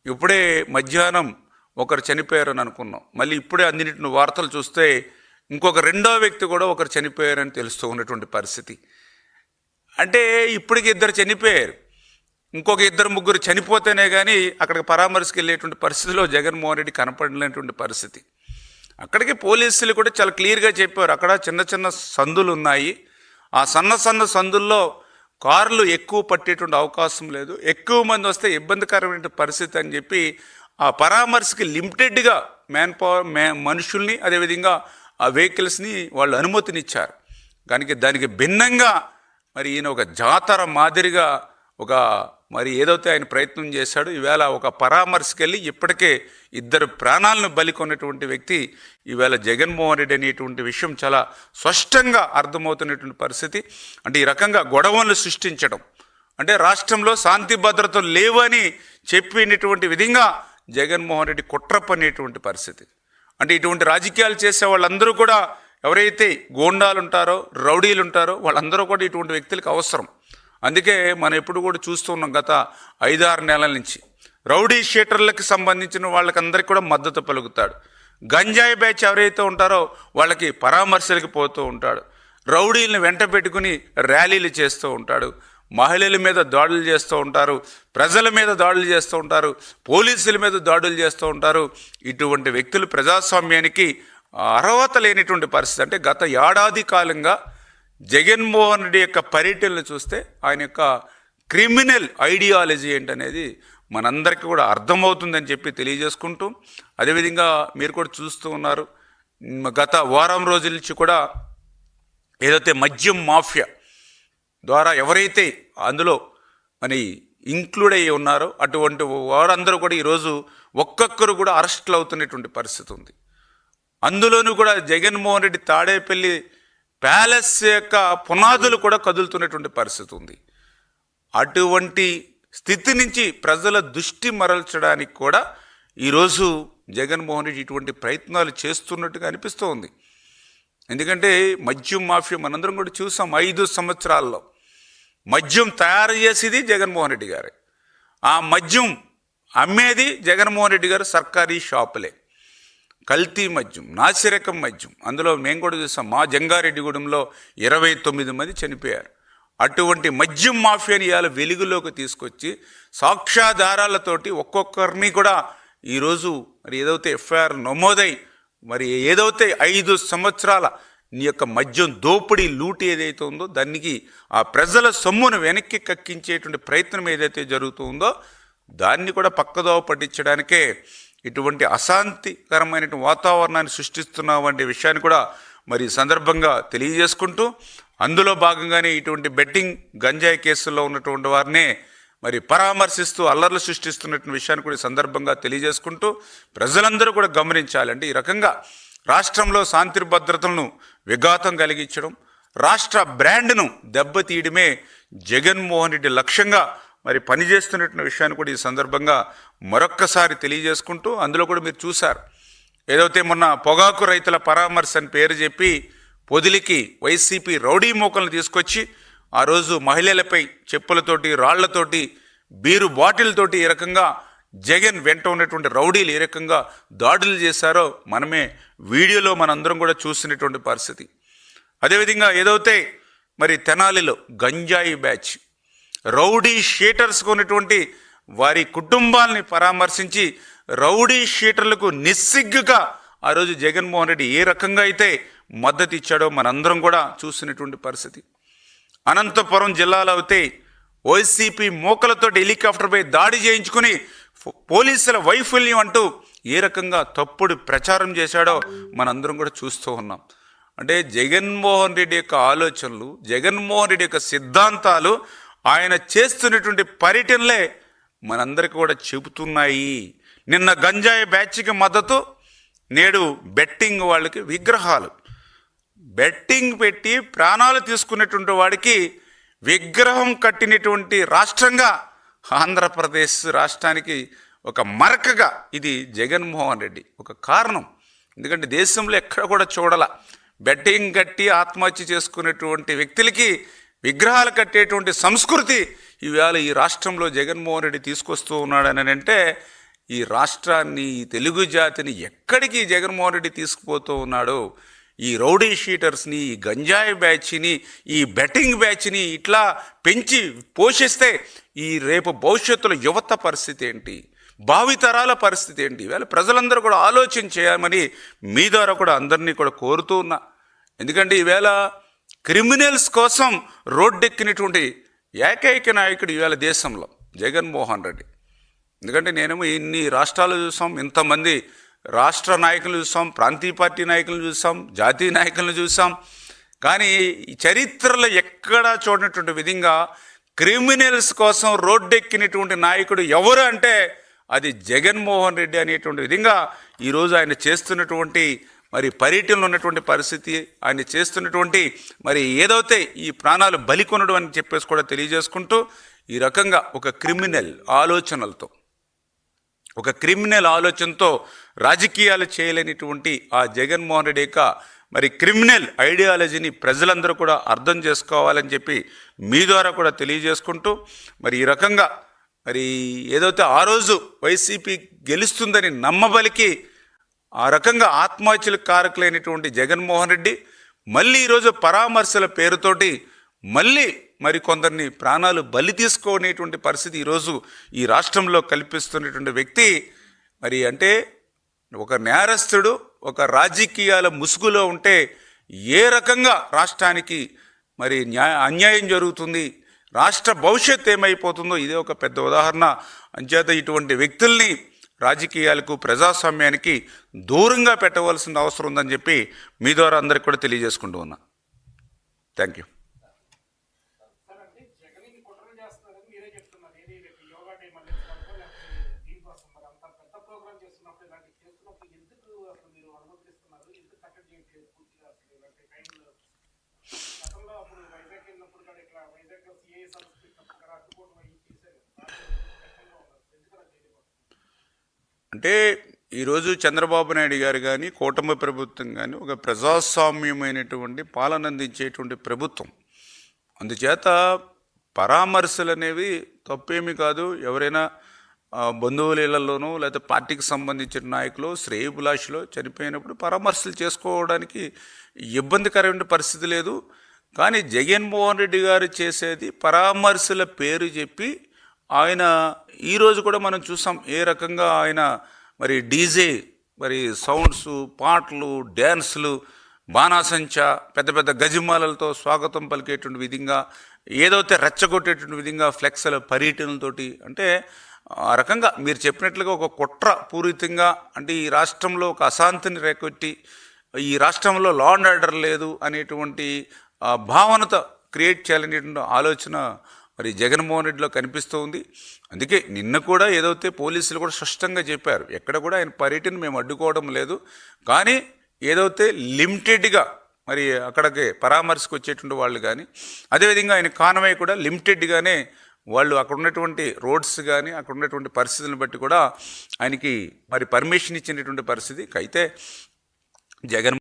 ఇప్పుడే మధ్యాహ్నం ఒకరు చనిపోయారని అనుకున్నాం. మళ్ళీ ఇప్పుడే అందినటువంటి వార్తలు చూస్తే ఇంకొక రెండో వ్యక్తి కూడా ఒకరు చనిపోయారని తెలుస్తూ ఉన్నటువంటి పరిస్థితి. అంటే ఇప్పటికి ఇద్దరు చనిపోయారు. ఇంకొక ఇద్దరు ముగ్గురు చనిపోతేనే కానీ అక్కడికి పరామర్శకు వెళ్ళేటువంటి పరిస్థితిలో జగన్మోహన్ రెడ్డి కనపడలేటువంటి పరిస్థితి. అక్కడికి పోలీసులు కూడా చాలా క్లియర్గా చెప్పారు, అక్కడ చిన్న చిన్న సందులు ఉన్నాయి, ఆ సన్న సందుల్లో కార్లు ఎక్కువ పట్టేటువంటి అవకాశం లేదు, ఎక్కువ మంది వస్తే ఇబ్బందికరమైన పరిస్థితి అని చెప్పి ఆ పరామర్శకి లిమిటెడ్గా మ్యాన్ పవర్ మనుషుల్ని అదేవిధంగా ఆ వెహికల్స్ని వాళ్ళు అనుమతినిచ్చారు. దానికి భిన్నంగా మరి ఈయన ఒక జాతర మాదిరిగా ఒక మరి ఏదైతే ఆయన ప్రయత్నం చేశాడో, ఈవేళ ఒక పరామర్శకి వెళ్ళి ఇప్పటికే ఇద్దరు ప్రాణాలను బలికొన్నటువంటి వ్యక్తి ఈవేళ జగన్మోహన్ రెడ్డి అనేటువంటి విషయం చాలా స్పష్టంగా అర్థమవుతున్నటువంటి పరిస్థితి. అంటే ఈ రకంగా గొడవలను సృష్టించడం, అంటే రాష్ట్రంలో శాంతి భద్రతలు లేవని చెప్పినటువంటి విధంగా జగన్మోహన్ రెడ్డి కుట్ర పనేటువంటి పరిస్థితి. అంటే ఇటువంటి రాజకీయాలు చేసే వాళ్ళందరూ కూడా ఎవరైతే గోండాలు ఉంటారో రౌడీలు ఉంటారో వాళ్ళందరూ కూడా ఇటువంటి వ్యక్తులకు అవసరం. అందుకే మనం ఎప్పుడు కూడా చూస్తూ ఉన్నాం గత 5-6 నెలల నుంచి రౌడీ షీటర్లకు సంబంధించిన వాళ్ళకందరికీ కూడా మద్దతు పలుకుతాడు. గంజాయి బ్యాచ్ ఎవరైతే ఉంటారో వాళ్ళకి పరామర్శలకు పోతూ ఉంటాడు, రౌడీలను వెంట పెట్టుకుని ర్యాలీలు చేస్తూ ఉంటాడు, మహిళల మీద దాడులు చేస్తూ ఉంటారు, ప్రజల మీద దాడులు చేస్తూ ఉంటారు, పోలీసుల మీద దాడులు చేస్తూ ఉంటారు. ఇటువంటి వ్యక్తులు ప్రజాస్వామ్యానికి అర్హత లేనిటువంటి పరిస్థితి. అంటే గత ఏడాది కాలంగా జగన్మోహన్ రెడ్డి యొక్క పర్యటనలు చూస్తే ఆయన యొక్క క్రిమినల్ ఐడియాలజీ ఏంటనేది మనందరికీ కూడా అర్థమవుతుందని చెప్పి తెలియజేసుకుంటూ, అదేవిధంగా మీరు కూడా చూస్తూ ఉన్నారు గత వారం రోజుల నుంచి కూడా ఏదైతే మద్యం మాఫియా ద్వారా ఎవరైతే అందులో మరి ఇంక్లూడ్ అయ్యి ఉన్నారో అటువంటి వారందరూ కూడా ఈరోజు ఒక్కొక్కరు కూడా అరెస్టులు అవుతున్నటువంటి పరిస్థితి ఉంది. అందులోనూ కూడా జగన్మోహన్ రెడ్డి తాడేపల్లి ప్యాలెస్ యొక్క పునాదులు కూడా కదులుతున్నటువంటి పరిస్థితి ఉంది. అటువంటి స్థితి నుంచి ప్రజల దృష్టి మరల్చడానికి కూడా ఈరోజు జగన్మోహన్ రెడ్డి ఇటువంటి ప్రయత్నాలు చేస్తున్నట్టుగా అనిపిస్తూ ఉంది. ఎందుకంటే మద్యం మాఫియా మనందరం కూడా చూసాం. 5 సంవత్సరాల్లో మద్యం తయారు చేసేది జగన్మోహన్ రెడ్డి గారే, ఆ మద్యం అమ్మేది జగన్మోహన్ రెడ్డి గారు సర్కారీ షాపులే. కల్తీ మద్యం, నాసిరకం మద్యం, అందులో మేము కూడా చూసాం మా జంగారెడ్డిగూడెంలో 29 మంది చనిపోయారు. అటువంటి మద్యం మాఫియాని ఇవాళ వెలుగులోకి తీసుకొచ్చి సాక్ష్యాధారాలతోటి ఒక్కొక్కరిని కూడా ఈరోజు మరి ఏదైతే ఎఫ్ఐఆర్ నమోదై మరి ఏదైతే 5 సంవత్సరాల నీ యొక్క మద్యం దోపిడీ లూటి ఏదైతే ఉందో దానికి ఆ ప్రజల సొమ్మును వెనక్కి కక్కించేటువంటి ప్రయత్నం ఏదైతే జరుగుతుందో దాన్ని కూడా పక్కదోవ పట్టించడానికే ఇటువంటి అశాంతికరమైనటువంటి వాతావరణాన్ని సృష్టిస్తున్నామంటే విషయాన్ని కూడా మరి సందర్భంగా తెలియజేసుకుంటూ, అందులో భాగంగానే ఇటువంటి బెట్టింగ్ గంజాయి కేసుల్లో ఉన్నటువంటి వారినే మరి పరామర్శిస్తూ అల్లర్లు సృష్టిస్తున్నటువంటి విషయాన్ని కూడా సందర్భంగా తెలియజేసుకుంటూ ప్రజలందరూ కూడా గమనించాలి. అంటే ఈ రకంగా రాష్ట్రంలో శాంతి భద్రతలను విఘాతం కలిగించడం, రాష్ట్ర బ్రాండ్ను దెబ్బతీయడమే జగన్మోహన్ రెడ్డి లక్ష్యంగా మరి పనిచేస్తున్నటువంటి విషయాన్ని కూడా ఈ సందర్భంగా మరొక్కసారి తెలియజేసుకుంటూ, అందులో కూడా మీరు చూశారు ఏదైతే మొన్న పొగాకు రైతుల పరామర్శ అని పేరు చెప్పి పొదిలికి వైసీపీ రౌడీ మోకలను తీసుకొచ్చి ఆ రోజు మహిళలపై చెప్పులతోటి రాళ్లతోటి బీరు బాటిల్తోటి ఈ రకంగా జగన్ వెంట ఉన్నటువంటి రౌడీలు ఏ రకంగా దాడులు చేశారో మనమే వీడియోలో మనందరం కూడా చూసినటువంటి పరిస్థితి. అదేవిధంగా ఏదైతే మరి తెనాలిలో గంజాయి బ్యాచ్ రౌడీ షీటర్స్కు ఉన్నటువంటి వారి కుటుంబాలని పరామర్శించి రౌడీ షీటర్లకు నిస్సిగ్గుగా ఆ రోజు జగన్మోహన్ రెడ్డి ఏ రకంగా అయితే మద్దతు ఇచ్చాడో మనందరం కూడా చూసినటువంటి పరిస్థితి. అనంతపురం జిల్లాలో అయితే వైసీపీ మోకలతో హెలికాప్టర్పై దాడి చేయించుకుని పోలీసుల వైఫల్యం అంటూ ఏ రకంగా తప్పుడు ప్రచారం చేశాడో మనందరం కూడా చూస్తూ ఉన్నాం. అంటే జగన్మోహన్ రెడ్డి యొక్క ఆలోచనలు, జగన్మోహన్ రెడ్డి యొక్క సిద్ధాంతాలు, ఆయన చేస్తున్నటువంటి పర్యటనలే మనందరికీ కూడా చెబుతున్నాయి. నిన్న గంజాయి బ్యాచ్కి మద్దతు, నేడు బెట్టింగ్ వాళ్ళకి విగ్రహాలు. బెట్టింగ్ పెట్టి ప్రాణాలు తీసుకున్నటువంటి వాడికి విగ్రహం కట్టినటువంటి రాష్ట్రంగా ఆంధ్రప్రదేశ్ రాష్ట్రానికి ఒక మరకగా ఇది జగన్మోహన్ రెడ్డి ఒక కారణం. ఎందుకంటే దేశంలో ఎక్కడ కూడా చూడాల బెట్టింగ్ కట్టి ఆత్మహత్య చేసుకునేటువంటి వ్యక్తులకి విగ్రహాలు కట్టేటువంటి సంస్కృతి ఇవాళ ఈ రాష్ట్రంలో జగన్మోహన్ రెడ్డి తీసుకొస్తూ ఉన్నాడని అంటే ఈ రాష్ట్రాన్ని, ఈ తెలుగు జాతిని ఎక్కడికి జగన్మోహన్ రెడ్డి తీసుకుపోతూ ఉన్నాడో, ఈ రౌడీ షీటర్స్ని, ఈ గంజాయి బ్యాచ్ని, ఈ బెట్టింగ్ బ్యాచ్ని ఇట్లా పెంచి పోషిస్తే ఈ రేపు భవిష్యత్తులో యువత పరిస్థితి ఏంటి, భావితరాల పరిస్థితి ఏంటి, ఇవాళ ప్రజలందరూ కూడా ఆలోచన చేయాలని మీ ద్వారా కూడా అందరినీ కూడా కోరుతూ ఉన్నా. ఎందుకంటే ఈవేళ క్రిమినల్స్ కోసం రోడ్డెక్కినటువంటి ఏకైక నాయకుడు ఈవేళ దేశంలో జగన్మోహన్ రెడ్డి. ఎందుకంటే నేనేమో ఇన్ని రాష్ట్రాలు చూసాం, ఇంతమంది రాష్ట్ర నాయకులు చూసాం, ప్రాంతీయ పార్టీ నాయకులను చూసాం, జాతీయ నాయకులను చూసాం, కానీ ఈ చరిత్రలో ఎక్కడా చూడనటువంటి విధంగా క్రిమినల్స్ కోసం రోడ్డెక్కినటువంటి నాయకుడు ఎవరు అంటే అది జగన్మోహన్ రెడ్డి అనేటువంటి విధంగా ఈరోజు ఆయన చేస్తున్నటువంటి మరి పర్యటనలో ఉన్నటువంటి పరిస్థితి, ఆయన చేస్తున్నటువంటి మరి ఏదైతే ఈ ప్రాణాలు బలి కొనడం అని చెప్పేసి కూడా తెలియజేసుకుంటూ, ఈ రకంగా ఒక క్రిమినల్ ఆలోచనతో రాజకీయాలు చేయలేనిటువంటి ఆ జగన్మోహన్ రెడ్డి యొక్క మరి క్రిమినల్ ఐడియాలజీని ప్రజలందరూ కూడా అర్థం చేసుకోవాలని చెప్పి మీ ద్వారా కూడా తెలియజేసుకుంటూ, మరి ఈ రకంగా మరి ఏదైతే ఆ రోజు వైసీపీ గెలుస్తుందని నమ్మబలికి ఆ రకంగా ఆత్మహత్యలకు కారకులైనటువంటి జగన్మోహన్ రెడ్డి మళ్ళీ ఈరోజు పరామర్శల పేరుతోటి మళ్ళీ మరి కొందరిని ప్రాణాలు బలి తీసుకునేటువంటి పరిస్థితి ఈరోజు ఈ రాష్ట్రంలో కల్పిస్తున్నటువంటి వ్యక్తి. మరి అంటే ఒక నేరస్తుడు ఒక రాజకీయాల ముసుగులో ఉంటే ఏ రకంగా రాష్ట్రానికి మరి అన్యాయం జరుగుతుంది, రాష్ట్ర భవిష్యత్తు ఏమైపోతుందో ఇదే ఒక పెద్ద ఉదాహరణ. అంచేత ఇటువంటి వ్యక్తుల్ని రాజకీయాలకు, ప్రజాస్వామ్యానికి దూరంగా పెట్టవలసిన అవసరం ఉందని చెప్పి మీ ద్వారా అందరికి కూడా తెలియజేసుకుంటూ ఉన్నా. Thank you. అంటే ఈరోజు చంద్రబాబు నాయుడు గారు కానీ, కూటమి ప్రభుత్వం కానీ ఒక ప్రజాస్వామ్యమైనటువంటి పాలన అందించేటువంటి ప్రభుత్వం. అందుచేత పరామర్శలు అనేవి తప్పేమీ కాదు. ఎవరైనా బంధువుల ఇళ్లలోనూ లేకపోతే పార్టీకి సంబంధించిన నాయకులు శ్రేయోభిలాషులు చనిపోయినప్పుడు పరామర్శలు చేసుకోవడానికి ఇబ్బందికరమైన పరిస్థితి లేదు. కానీ జగన్మోహన్ రెడ్డి గారు చేసేది పరామర్శల పేరు చెప్పి ఆయన ఈరోజు కూడా మనం చూసాం ఏ రకంగా ఆయన మరి డీజే మరి సౌండ్స్, పాటలు, డ్యాన్సులు, బాణాసంచా, పెద్ద పెద్ద గజిమాలతో స్వాగతం పలికేటువంటి విధంగా, ఏదైతే రెచ్చగొట్టేటువంటి విధంగా ఫ్లెక్స్ల పర్యటనలతోటి, అంటే ఆ రకంగా మీరు చెప్పినట్లుగా ఒక కుట్ర పూరితంగా అంటే ఈ రాష్ట్రంలో ఒక అశాంతిని రేకొట్టి ఈ రాష్ట్రంలో లా అండ్ ఆర్డర్ లేదు అనేటువంటి భావనతో క్రియేట్ చేయాలనేటువంటి ఆలోచన మరి జగన్మోహన్ రెడ్డిలో కనిపిస్తూ ఉంది. అందుకే నిన్న కూడా ఏదైతే పోలీసులు కూడా స్పష్టంగా చెప్పారు, ఎక్కడ కూడా ఆయన పర్యటన మేము అడ్డుకోవడం లేదు, కానీ ఏదైతే లిమిటెడ్గా మరి అక్కడికి పరామర్శకు వచ్చేటువంటి వాళ్ళు కానీ, అదేవిధంగా ఆయన కాన్వాయ్ కూడా లిమిటెడ్గానే వాళ్ళు అక్కడ ఉన్నటువంటి రోడ్స్ కానీ అక్కడ ఉన్నటువంటి పరిస్థితులను బట్టి కూడా ఆయనకి మరి పర్మిషన్ ఇచ్చినటువంటి పరిస్థితి అయితే జగన్